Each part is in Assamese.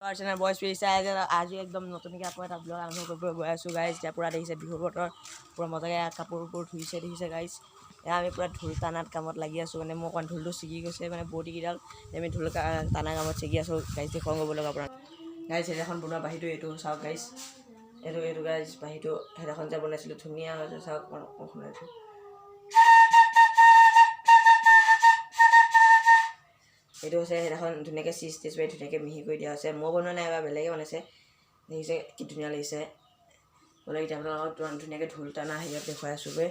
Arsenal boys আজি একদম নতুনকৈ আকৌ এটা ব্লগ আৰম্ভ কৰিব গৈ আছোঁ গাইজ। এতিয়া পূৰা দেখিছে বিহুৰ বতৰ, পূৰা মজাকৈ কাপোৰবোৰ দেখিছে গাইজ। এয়া আমি পূৰা ঢোল টানাত কামত লাগি আছোঁ। মানে মোৰ অকণ ঢোলটো ছিগি গৈছে, মানে বটিকেইডাল আমি ঢোল টানা কামত ছিগি আছোঁ গাইজ। দেখুৱাম ক'ব লগা আপোনাৰ গাইজ। সেইদিনাখন বনোৱা বাঁহীটো এইটো চাওক গাইজ, এইটো গাইজ বাঁহীটো সেইদিনাখন যে বনাইছিলোঁ ধুনীয়া হৈছে চাওক। শুনাইছোঁ এইটো হৈছে সেইদিনাখন ধুনীয়াকৈ চিজ টিজ পাৰি ধুনীয়াকৈ মিহি কৰি দিয়া হৈছে। মই বনোৱা নাই, এবাৰ বেলেগে বনাইছে। দেখিছে কি ধুনীয়া লাগিছে বোলে। এতিয়া আপোনালোকক ধুনীয়াকৈ ঢোল টানা হেৰিয়ত দেখুৱাই আছোঁগৈ।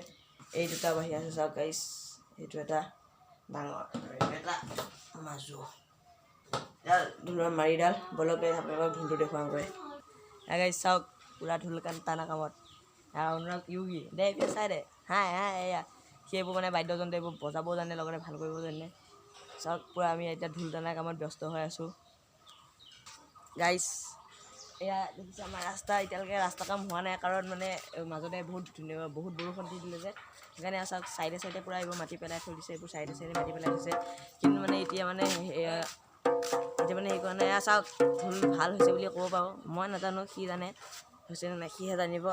এই দুটা বাঢ়ি আছে চাওক গাইজ, এইটো এটা ডাঙৰ এটা মাজু এডাল ঢোলৰ মাৰিডাল। বলক গাইজ আপোনালোকক ঢোলটো দেখুৱাওঁগৈ। গাইজ চাওক পূৰা ঢোল টানা কামত অনুৰাগ ইউগি দে এতিয়া চাই দে হাই এয়া সেইবোৰ মানে বাদ্যযন্ত্ৰ এইবোৰ বজাবও জানে, লগতে ভাল কৰিব জানে। চাওক পূৰা আমি এতিয়া ঢোল টানা কামত ব্যস্ত হৈ আছোঁ গাইজ। এয়া দেখিছে আমাৰ ৰাস্তা, এতিয়ালৈকে ৰাস্তা কাম হোৱা নাই, কাৰণ মানে মাজতে বহুত বৰষুণ দি দিলে যে, সেইকাৰণে চাওক চাইডে চাইডে পূৰা এইবোৰ মাটি পেলাই থৈ দিছে, এইবোৰ চাইডে চাইডে মাটি পেলাই থৈছে। কিন্তু মানে এতিয়া মানে সেইকাৰণে এয়া চাওক ঢোল ভাল হৈছে বুলি ক'ব পাৰোঁ। মই নাজানো, সি জানে হৈছে নে নাই, সিহে জানিব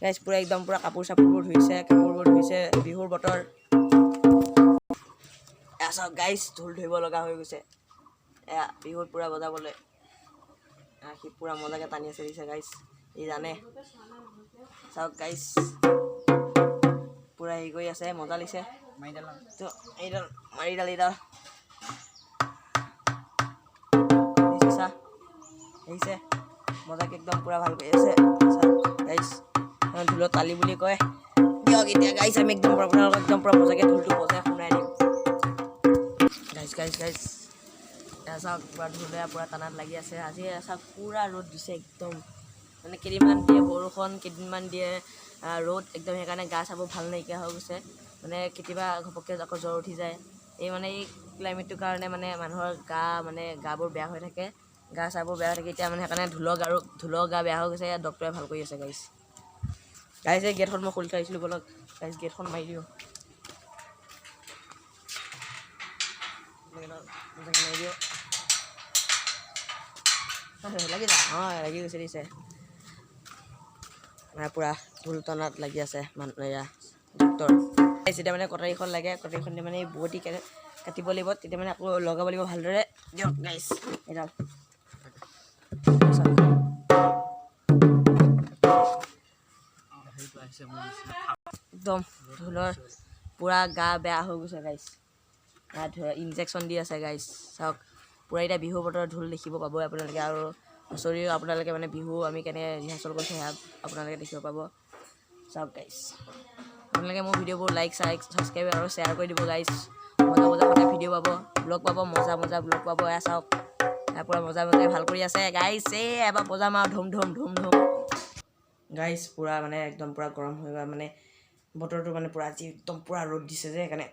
গাইজ। পূৰা একদম পূৰা কাপোৰ চাপোৰবোৰ ধুইছে, বিহুৰ বতৰ। এয়া চাওক গাইজ ঢোল ধৰিব লগা হৈ গৈছে, এয়া বিহুত পূৰা বজাবলৈ সি পূৰা মজাকৈ টানি আছে দিছে গাইজ, ই জানে। চাওক গাইজ পূৰা হেৰি কৰি আছে, মজা লাগিছে এইডাল মাৰিডাল দেখিছে মজাকৈ একদম পূৰা ভাল কৰি আছে গাইজ। ঢোলৰ তালি বুলি কয় দিয়ক। এতিয়া গাইজ আমি একদম আপোনালোকক একদম পূৰা মজাকৈ ঢোলটো বজাই শুনাই দিম গাইজ। এয়া চাওক পূৰা ঢোলে পূৰা টানাত লাগি আছে। আজি চাওক পূৰা ৰ'দ দিছে একদম, মানে কেইদিনমান দিয়ে বৰষুণ, কেইদিনমান দিয়ে ৰ'দ, একদম সেইকাৰণে গা চাবোৰ ভাল নাইকিয়া হৈ গৈছে। মানে কেতিয়াবা ঘপককৈ আকৌ জ্বৰ উঠি যায়। এই ক্লাইমেটটোৰ কাৰণে মানে মানুহৰ গাবোৰ বেয়া হৈ থাকে, গা চাবোৰ বেয়া হৈ থাকে। এতিয়া মানে সেইকাৰণে ঢোলৰ গা বেয়া হৈ গৈছে, ডক্টৰে ভাল কৰি আছে গাইজ। এই গেটখন মই খুলি থৈ আহিছিলোঁ, বলক গাইজ গেটখন মাৰি দিওঁ। লাগি যা লাগি গৈছে দিছে, পূৰা ঢোল টনাত লাগি আছে মানুহ এয়া ডক্টৰ। যেতিয়া মানে কটাৰীখন লাগে, কটাৰীখন মানে বটি কাটিব লাগিব, তেতিয়া মানে আকৌ লগাব লাগিব ভালদৰে দিয়ক গাইজ। এডাল একদম ঢোলৰ পূৰা গা বেয়া হৈ গৈছে গাইজ, ইনজেকশ্যন দি আছে গাইজ। চাওক পূৰা এতিয়া বিহু বতৰত ঢোল দেখিব পাব আপোনালোকে, আৰু হুঁচৰিও আপোনালোকে মানে বিহু আমি কেনেকৈ ৰিহাৰ্চেল কৰিছোঁ সেয়া আপোনালোকে দেখিব পাব। চাওক গাইজ আপোনালোকে মোৰ ভিডিঅ'বোৰ লাইক ছাবস্ক্ৰাইব আৰু শ্বেয়াৰ কৰি দিব গাইজ। মজা ভিডিঅ' পাব, ব্লগ পাব, মজা ব্লগ পাব। এয়া চাওক পূৰা মজাকৈ ভাল কৰি আছে গাইজ। এবাৰ বজাম আৰু ধুম গাইজ। পূৰা মানে একদম পূৰা গৰম হৈ গ'ল, মানে বতৰটো মানে পূৰা আজি একদম পূৰা ৰ'দ দিছে যে, সেইকাৰণে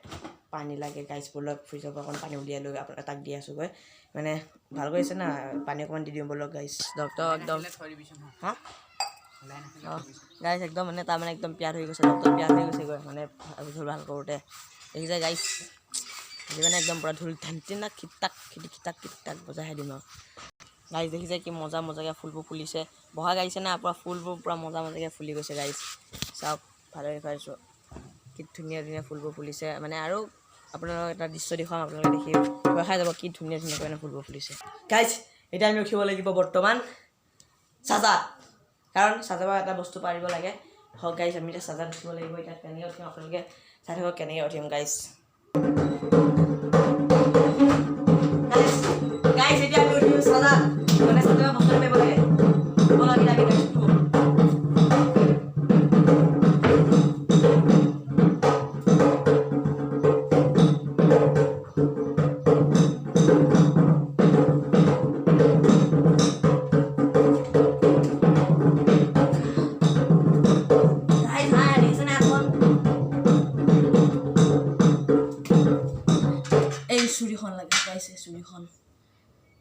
পানী লাগে গাইজ। বলক ফ্ৰিজৰ পৰা অকণ পানী উলিয়াই লৈ তাক দি আছোঁগৈ, মানে ভাল কৰিছে না, পানী অকণমান দি দিওঁ বলক গাইজ। ডক্টৰ একদম গাইজ একদম মানে তাৰমানে একদম পিয়াত হৈ গৈছে, ডক্টৰ পিয়াত হৈ গৈছেগৈ মানে ঢোল ভাল কৰোঁতে। দেখিছে গাইজ আজি মানে একদম পূৰা ঢোল খিটাক বজাই দিম আৰু গাইজ। দেখিছে কি মজাকৈ ফুলবোৰ ফুলিছে, বহা গাইছে না, পূৰা ফুলবোৰ পূৰা মজাকৈ ফুলি গৈছে গাইজ। চাওক ভালদৰে দেখুৱাইছোঁ কি ধুনীয়া ফুলবোৰ ফুলিছে, মানে আৰু আপোনালোকক এটা দৃশ্য দেখুৱাম, আপোনালোকে দেখি ভয় খাই যাব কি ধুনীয়াকৈ মানে ফুলবোৰ ফুলিছে গাইজ। এতিয়া আমি উঠিব লাগিব বৰ্তমান চাজাত, কাৰণ চাজাৰ এটা বস্তু পাৰিব লাগে। হওক গাইজ আমি এতিয়া চাজাত উঠিব লাগিব। এতিয়া কেনেকৈ উঠিম আপোনালোকে চাই থাকক, কেনেকৈ উঠিম গাইজ। এতিয়া আমি উঠিম চাজাত, মানে চাজাৰ বস্তু পাৰিব লাগে। এই চুৰিখন লাগে গাইজ, চুৰিখন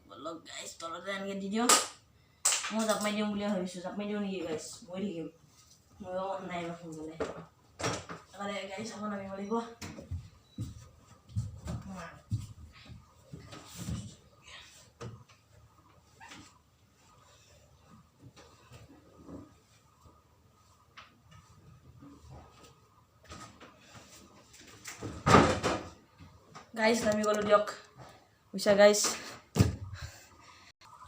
বলক গাইজ তলতে এনেকৈ দি দিওঁ। মই জাপ মাৰি দিওঁ বুলি ভাবিছোঁ, জাপ মাৰি দিওঁ নেকি গাইজ? বহি থাকিম ময়ো নাই সোনকালে গাড়ী চাব নামিব লাগিব। গাইছ নামি গ'লোঁ দিয়ক বুজিছা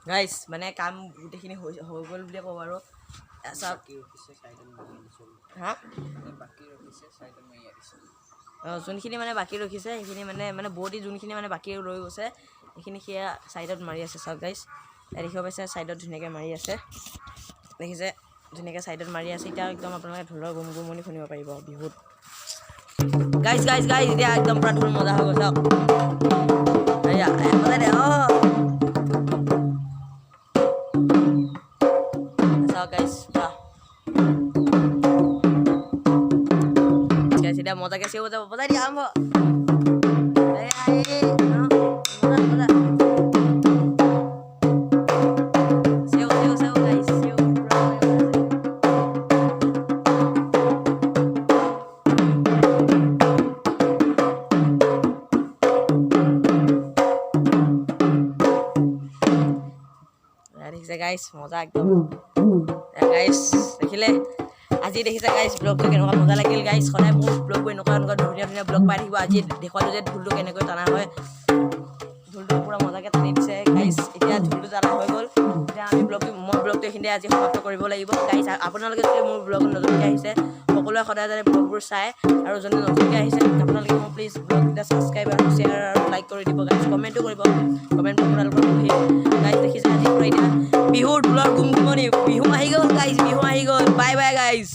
গাইছ মানে কাম গোটেইখিনি হৈ গ'ল বুলিয়ে ক'ব আৰু হা যোনখিনি মানে বাকী ৰখিছে সেইখিনি মানে বডি যোনখিনি মানে বাকী ৰৈ গৈছে সেইখিনি সেয়া ছাইডত মাৰি আছে চাওক গাইছ দেখিব পাইছে ছাইডত ধুনীয়াকৈ মাৰি আছে দেখিছে ধুনীয়াকৈ ছাইডত মাৰি আছে এতিয়া একদম আপোনালোকে ঢোলৰ গুমগুমনি শুনিব পাৰিব বিহুত গাইছ এতিয়া একদম পুৰা ঢোল মজা হৈ গ'ল চাওক বজাই দে চাওক গাইছ এতিয়া মজাকৈ চিঞৰ যাব বজাই দিয়া আৰম্ভ দেখিছে গাইছ মজা একদম গাইছ দেখিলে আজি দেখিছে গাইছ ব্লগটো কেনেকুৱা মজা লাগিল গাইছ সদায় মোৰ ব্লগবোৰ এনেকুৱা ধুনীয়া ধুনীয়া ব্লগ পাই থাকিব আজি দেখুৱালোঁ যে ঢোলটো কেনেকৈ টানা হয় ঢোলটো পূৰা মজাকৈ টানি দিছে গাইছ এতিয়া ঢোলটো টানা হৈ গ'ল এতিয়া আমি মই ব্লগটো এইখিনিতে আজি সমাপ্ত কৰিব লাগিব গাইছ আপোনালোকে যদি মোৰ ব্লগ নতুনকৈ আহিছে সকলোৱে সদায় যাতে ব্লগবোৰ চায় আৰু যোনে নতুনকৈ আহিছে আপোনালোকে মোক প্লিজ ব্লগকেইটা ছাবস্ক্ৰাইব আৰু শ্বেয়াৰ আৰু লাইক কৰি দিব গাইছ কমেণ্টো কৰিব কমেণ্টটো আপোনালোকৰ পঢ়িম গাইছ দেখিছে আজি পৰা এতিয়া বিহুৰ ঢোলৰ গুমগুমনি বিহু আহি গ'ল গাইছ বিহু আহি গ'ল বাই বাই গাইছ